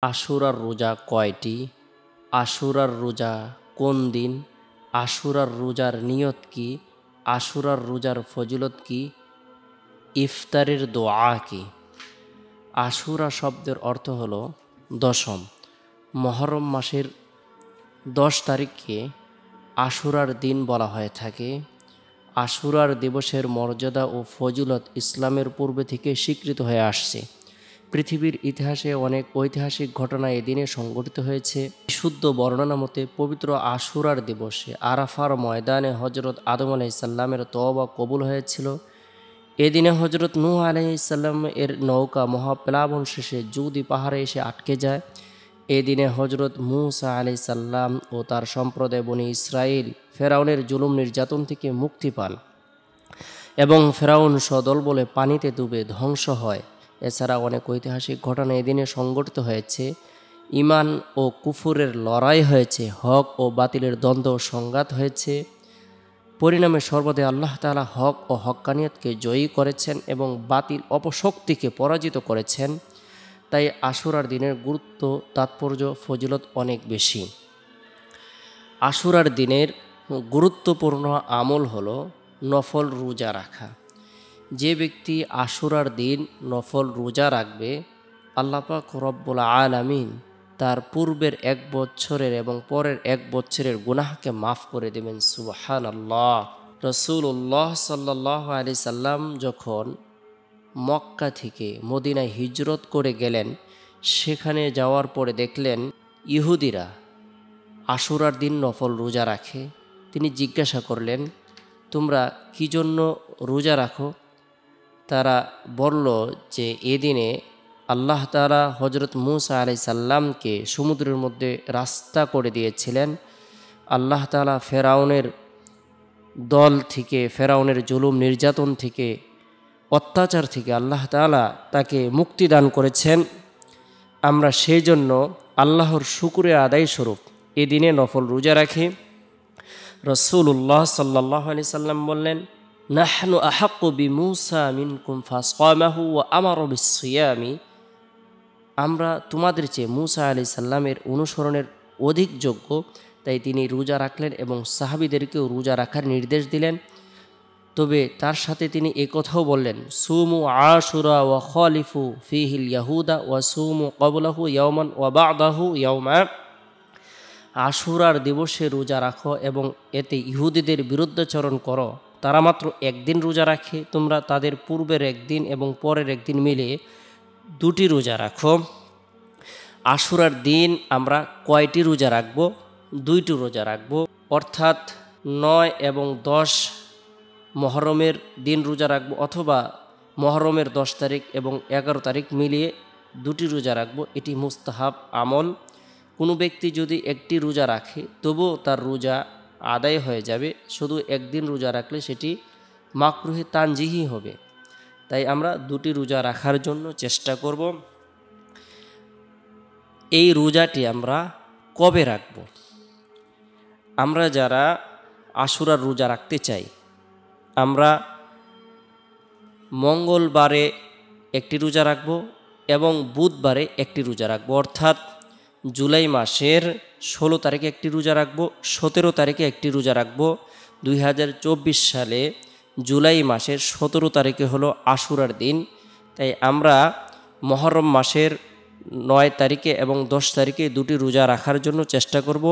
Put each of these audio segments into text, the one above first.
আশুরার রোজা কয়টি? আশুরার রোজা কোন দিন? আশুরার রোজার নিয়ত কি? আশুরার রোজার ফজিলত কি? ইফতারের দোয়া কি? আশুরা শব্দের অর্থ হল দশম। মহরম মাসের 10 তারিখকে আশুরার দিন বলা হয়ে থাকে। আশুরার দিবসের মর্যাদা ও ফজিলত ইসলামের পূর্বে থেকে স্বীকৃত হয়ে আসছে। পৃথিবীর ইতিহাসে অনেক ঐতিহাসিক ঘটনা এদিনে সংঘটিত হয়েছে। বিশুদ্ধ বর্ণনা মতে পবিত্র আশুরার দিবসে আরাফার ময়দানে হজরত আদম আলাইসাল্লামের তওবা কবুল হয়েছিল। এদিনে হজরত নূহ আলাইসাল্লাম এর নৌকা মহাপ্লাবন শেষে জুদি পাহাড়ে এসে আটকে যায়। এদিনে হজরত মূসা আলাইসাল্লাম ও তার সম্প্রদায় বনি ইসরাইল ফেরাউনের জুলুম নির্যাতন থেকে মুক্তি পান এবং ফেরাউন সদল বলে পানিতে ডুবে ধ্বংস হয়। এছাড়া অনেক ঐতিহাসিক ঘটনা এদিনে সংঘটিত হয়েছে। ইমান ও কুফুরের লড়াই হয়েছে, হক ও বাতিলের দ্বন্দ্ব সংঘাত হয়েছে। পরিণামে সর্বদাই আল্লাহ তাআলা হক ও হক্কানিয়তকে জয়ী করেছেন এবং বাতিল অপশক্তিকে পরাজিত করেছেন। তাই আশুরার দিনের গুরুত্ব, তাৎপর্য, ফজিলত অনেক বেশি। আশুরার দিনের গুরুত্বপূর্ণ আমল হলো নফল রোজা রাখা। যে ব্যক্তি আশুরার দিন নফল রোজা রাখবে, আল্লাহ পাক রব্বুল আলামিন তার পূর্বের 1 বছরের এবং পরের 1 বছরের গুনাহকে মাফ করে দেবেন। সুবহানাল্লাহ। রাসূলুল্লাহ সাল্লাল্লাহু আলাইহি সাল্লাম যখন মক্কা থেকে মদিনায় হিজরত করে গেলেন, সেখানে যাওয়ার পরে দেখলেন ইহুদিরা আশুরার দিন নফল রোজা রাখে। তিনি জিজ্ঞাসা করলেন, তোমরা কি জন্য রোজা রাখো? তারা বলল যে এদিনে আল্লাহ তাআলা হজরত মূসা আলাইসাল্লামকে সমুদ্রের মধ্যে রাস্তা করে দিয়েছিলেন। আল্লাহ তাআলা ফেরাউনের দল থেকে, ফেরাউনের জুলুম নির্যাতন থেকে, অত্যাচার থেকে আল্লাহ তাআলা তাকে মুক্তি দান করেছেন। আমরা সেই জন্য আল্লাহর শুকরিয়া আদায় স্বরূপ এদিনে নফল রোজা রাখি। রাসূলুল্লাহ সাল্লাল্লাহু আলাইহি সাল্লাম বললেন, নাহনু আহাক্কু বিমূসা মিনকুম ফাসামাহু ওয়া আমারা বিসসিয়ামি। আমরা তোমাদের চেয়ে মূসা আলাইহিস সালামের অনুসরণের অধিক যোগ্য, তাই তিনি রোজা রাখলেন এবং সাহাবীদেরকেও রোজা রাখার নির্দেশ দিলেন। তবে তার সাথে তিনি একথাও বললেন, সুমু আশুরা ওয়া খালিফু ফিহিল ইয়াহুদা ওয়া সুমু ক্বাবলাহু ইয়াওমান ওয়া বা'দাহু ইয়াওমা। আশুরার দিবসে রোজা রাখো এবং এতে ইহুদিদের বিরুদ্ধাচরণ করো। তারা মাত্র 1 দিন রোজা রাখে, তোমরা তাদের পূর্বের 1 দিন এবং পরের 1 দিন মিলে 2টি রোজা রাখো। আশুরার দিন আমরা কয়টি রোজা রাখবো? 2টি রোজা রাখবো, অর্থাৎ 9 এবং 10 মহরমের দিন রোজা রাখবো, অথবা মহরমের 10 তারিখ এবং 11 তারিখ মিলিয়ে 2টি রোজা রাখবো। এটি মুস্তাহাব আমল। কোনো ব্যক্তি যদি 1টি রোজা রাখে তবুও তার রোজা আদায় হয়ে যাবে। শুধু 1 দিন রোজা রাখলে সেটি মাকরুহে তানজিহি হবে। তাই আমরা 2টি রোজা রাখার জন্য চেষ্টা করব। এই রোজাটি আমরা কবে রাখব? আমরা যারা আশুরার রোজা রাখতে চাই, আমরা মঙ্গলবারে 1টি রোজা রাখব এবং বুধবারে 1টি রোজা রাখব, অর্থাৎ জুলাই মাসের 16 তারিখে 1টি রোজা রাখব, 17 তারিখে 1টি রোজা রাখব। 2024 সালে জুলাই মাসের 17 তারিখে হলো আশুরার দিন। তাই আমরা মহরম মাসের 9 তারিখে এবং 10 তারিখে 2টি রোজা রাখার জন্য চেষ্টা করব।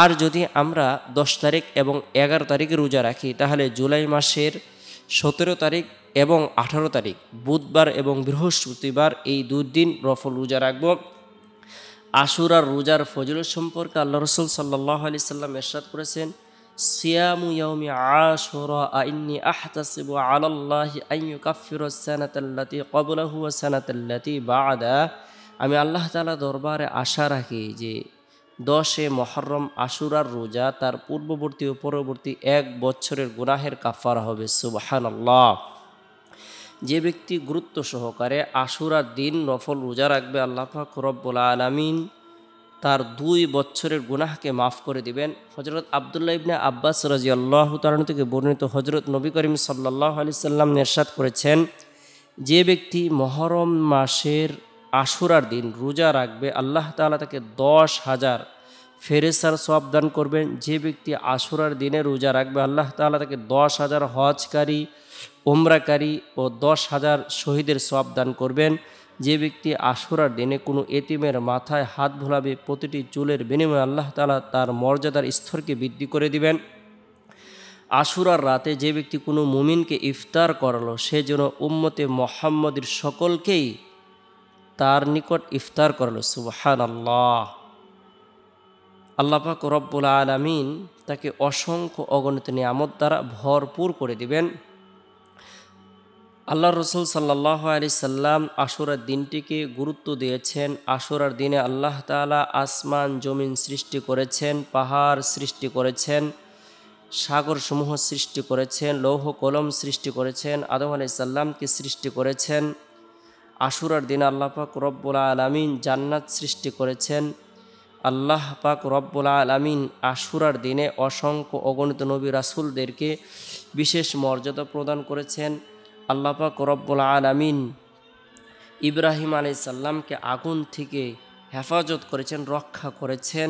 আর যদি আমরা 10 তারিখ এবং 11 তারিখে রোজা রাখি, তাহলে জুলাই মাসের 17 তারিখ এবং 18 তারিখ বুধবার এবং বৃহস্পতিবার এই 2 দিন নফল রোজা রাখব। আশুরার রোজার ফজিলত সম্পর্কে আল্লাহ রাসূল সাল্লাল্লাহু আলাইহি সাল্লাম ইরশাদ করেছেন, সিয়ামু ইয়াউমি আশুরা ইন্নী আহতাসিবু আলাল্লাহি আন ইউকাফফিরাস সানাতাল্লাতী ক্বাবলাহু ওয়া সানাতাল্লাতী বা'দা। আমি আল্লাহ তাআলা দরবারে আশা রাখি যে 10 মুহররম আশুরার রোজা তার পূর্ববর্তী ও পরবর্তী 1 বছরের গুনাহের কাফারা হবে। সুবহানাল্লাহ। যে ব্যক্তি গুরুত্ব সহকারে আশুরার দিন নফল রোজা রাখবে, আল্লাহ পাক রব্বুল আলামিন তার 2 বছরের গুনাহকে মাফ করে দিবেন। হযরত আব্দুল্লাহ ইবনে আব্বাস রাদিয়াল্লাহু তাআলা থেকে বর্ণিত হযরত নবী করিম সাল্লাল্লাহু আলাইহি সাল্লাম ইরশাদ করেছেন, যে ব্যক্তি মুহররম মাসের আশুরার দিন রোজা রাখবে, আল্লাহ তাআলা তাকে 10,000 ফেরেশতার সওয়াব দান করবেন। যে ব্যক্তি আশুরার দিনে রোজা রাখবে, আল্লাহ তাআলা তাকে 10,000 হজকারী, উমরাকারী ও 10,000 শহীদের সওয়াব দান করবেন। যে ব্যক্তি আশুরার দিনে কোনো এতিমের মাথায় হাত ভোলাবে, প্রতিটি চুলের বিনিময়ে আল্লাহ তাআলা তার মর্যাদার স্তরকে বৃদ্ধি করে দিবেন। আশুরার রাতে যে ব্যক্তি কোনো মুমিনকে ইফতার করালো, সে যেন উম্মতে মুহাম্মদের সকলকেই তার নিকট ইফতার করালো। সুবহানাল্লাহ। আল্লাহ পাক রব্বুল আলামিন তাকে অসংখ্য অগণিত নিয়ামত দ্বারা ভরপুর করে দিবেন। আল্লাহ রসুল সাল্লাল্লাহু আলাইহি সাল্লাম আশুরার দিনটিকে গুরুত্ব দিয়েছেন। আশুরার দিনে আল্লাহ তাআলা আসমান জমিন সৃষ্টি করেছেন, পাহাড় সৃষ্টি করেছেন, সাগর সমূহ সৃষ্টি করেছেন, লৌহ কলম সৃষ্টি করেছেন, আদম আলাইহিস সালামকে সৃষ্টি করেছেন। আশুরার দিনে আল্লাহ পাক রব্বুল আলামিন জান্নাত সৃষ্টি করেছেন। আল্লাহ পাক রব্বুল আলামিন আশুরার দিনে অসংখ্য অগণিত নবী রাসূলদেরকে বিশেষ মর্যাদা প্রদান করেছেন। আল্লাহ পাক রব্বুল আলামিন ইব্রাহিম আলাইহিস সালামকে আগুন থেকে হেফাজত করেছেন, রক্ষা করেছেন।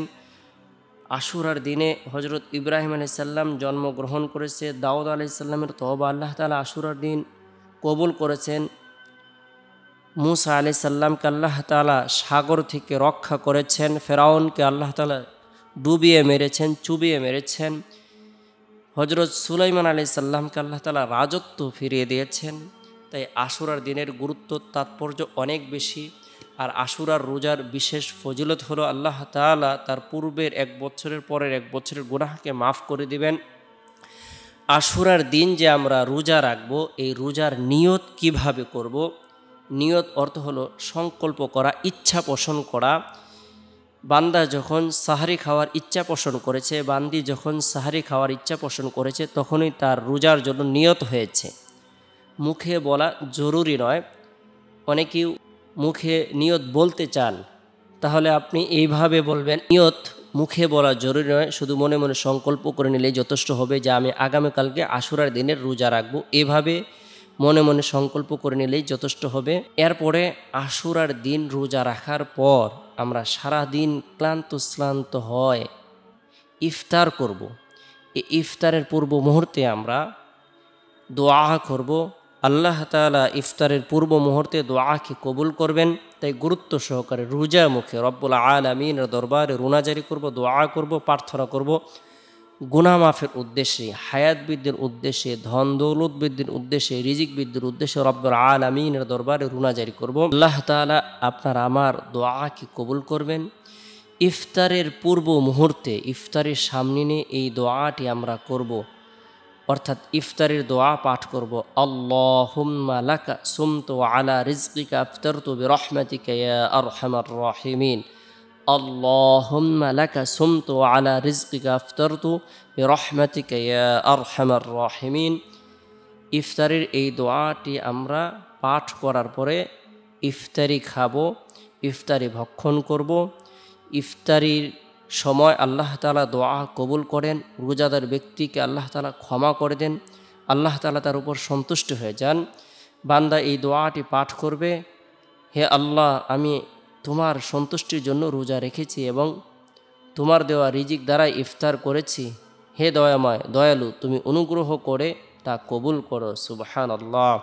আশুরার দিনে হজরত ইব্রাহিম আলাইহিস সালাম জন্মগ্রহণ করেছে। দাউদ আলাইহিস সালামের তওবা আল্লাহ তাআলা আশুরার দিন কবুল করেছেন। মুসা আলাইহিস সালামকে আল্লাহ তাআলা সাগর থেকে রক্ষা করেছেন। ফেরাউনকে আল্লাহ তাআলা ডুবিয়ে মেরেছেন, চুবিয়ে মেরেছেন। হজরত সুলাইমান আলাইহিস সালামকে আল্লাহ তাআলা রাজত্ব ফিরিয়ে দিয়েছেন। তাই আশুরার দিনের গুরুত্ব তাৎপর্য অনেক বেশি। আর আশুরার রোজার বিশেষ ফজিলত হলো আল্লাহ তাআলা তার পূর্বের 1 বছরের পরের 1 বছরের গুনাহকে মাফ করে দিবেন। আশুরার দিন যে আমরা রোজা রাখবো, এই রোজার নিয়ত কিভাবে করব? নিয়ত অর্থ হলো সংকল্প করা, ইচ্ছা পোষণ করা। বান্দা যখন সাহারি খাওয়ার ইচ্ছা পোষণ করেছে, বান্দি যখন সাহারি খাওয়ার ইচ্ছা পোষণ করেছে, তখনই তার রোজার জন্য নিয়ত হয়েছে। মুখে বলা জরুরি নয়। অনেকেই মুখে নিয়ত বলতে চান, তাহলে আপনি এইভাবে বলবেন, নিয়ত মুখে বলা জরুরি নয়, শুধু মনে মনে সংকল্প করে নিলেই যথেষ্ট হবে যে আমি আগামীকালকে আশুরার দিনের রোজা রাখবো। এভাবে মনে মনে সংকল্প করে নিলেই যথেষ্ট হবে। এরপরে আশুরার দিন রোজা রাখার পর আমরা সারা দিন ক্লান্ত হয় ইফতার করব। এই ইফতারের পূর্ব মুহূর্তে আমরা দোয়া করব। আল্লাহ তাআলা ইফতারের পূর্ব মুহূর্তে দোয়াকে কবুল করবেন। তাই গুরুত্ব সহকারে রোজা মুখে রব্বুল আলামিনের দরবারে রুনাজারি করব, দোয়া করব, প্রার্থনা করব গুনাহ মাফের উদ্দেশ্যে, হায়াত বৃদ্ধির উদ্দেশ্যে, ধন দৌলত বৃদ্ধির উদ্দেশ্যে, রিজিক বৃদ্ধির উদ্দেশ্যে রব্বুল আলামিনের দরবারে রুনাজারি করব। আল্লাহ তাআলা আপনার আমার দোয়াকে কবুল করবেন। ইফতারের পূর্ব মুহূর্তে, ইফতারের সামনে নিয়ে এই দোয়াটি আমরা করব, অর্থাৎ ইফতারের দোয়া পাঠ করব। আল্লাহুম্মা লাকা সুমতু আলা রিজকিকা আফতারতু বিরহমাতিকা ইয়া আরহামার রাহিমিন। আল্লাহুম্মা লাকা সুমতু আলা রিজকিকা আফতারতু বিরহমাতিকা ইয়া আরহামার রাহিমিন। ইফতারের এই দোয়াটি আমরা পাঠ করার পরে ইফতারি খাবো, ইফতারি ভক্ষণ করব। ইফতারির সময় আল্লাহ তাআলা দোয়া কবুল করেন। রোজাদার ব্যক্তিকে আল্লাহ তাআলা ক্ষমা করে দেন, আল্লাহ তাআলা তার উপর সন্তুষ্ট হয়ে যান। বান্দা এই দোয়াটি পাঠ করবে, হে আল্লাহ, আমি তোমার সন্তুষ্টির জন্য রোজা রেখেছি এবং তোমার দেওয়া রিজিক দ্বারাই ইফতার করেছি। হে দয়াময়, দয়ালু, তুমি অনুগ্রহ করে তা কবুল করো। সুবহানাল্লাহ।